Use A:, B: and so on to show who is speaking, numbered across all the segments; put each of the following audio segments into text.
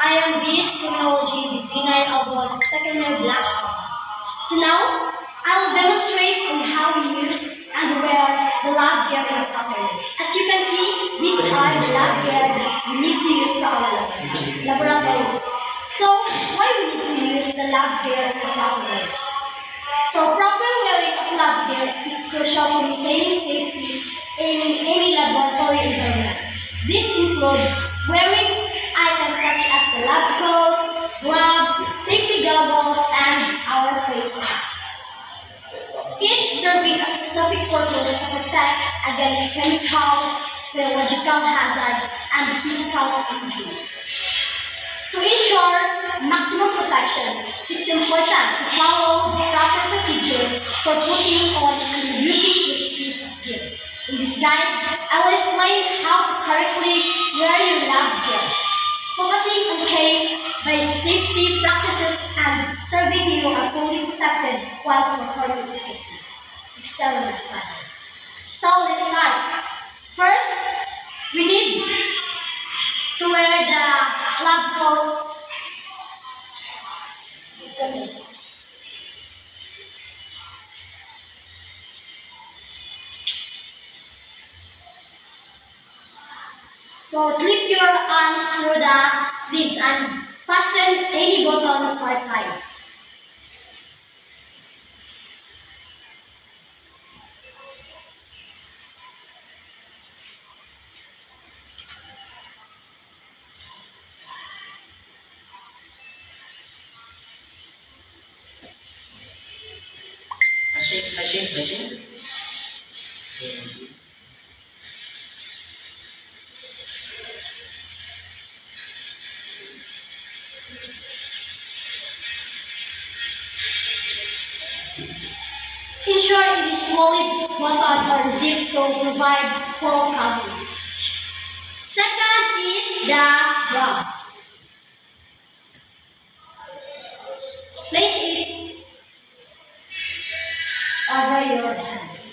A: I am BS Criminology with B9 Award second year Black Belt. So now, I will demonstrate on how we use and wear the lab gear in a properly. As you can see, these are the lab gear that we need to use for our laboratory. So, why we need to use the lab gear in a proper way? So, proper wearing of lab gear is crucial for maintaining safety in any laboratory environment. This includes wearing items such as the lab coat, gloves, safety goggles, and our face mask. Each serving a specific purpose to protect against chemicals, biological hazards, and physical injuries. To ensure maximum protection, it's important to follow the proper procedures for putting on and using each piece of gear. In this guide, I will explain how to correctly wear your lab gear, focusing on by safety practices and serving you are fully protected while performing experiment. So let's start. First, we need to wear the lab coat. So slip your arm through the sleeves and fasten any buttons or ties.
B: Machine.
A: Ensure it is fully buttoned or zipped to provide full coverage. Second is the gloves. Place it over your hands.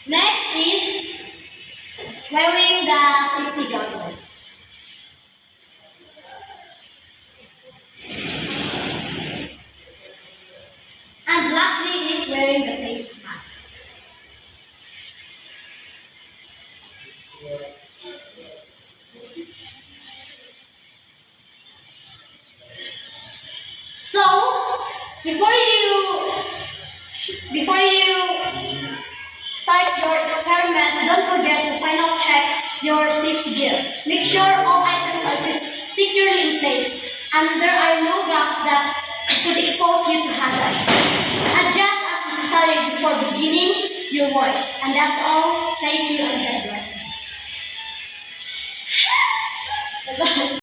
A: Next is wearing the safety goggles. And lastly is wearing the face mask. So, before you start your experiment, don't forget to final check your safety gear. Make sure all items are securely in place and there are no gaps that could expose you to hazards. Adjust as necessary before beginning your work. And that's all. Thank you and God bless you.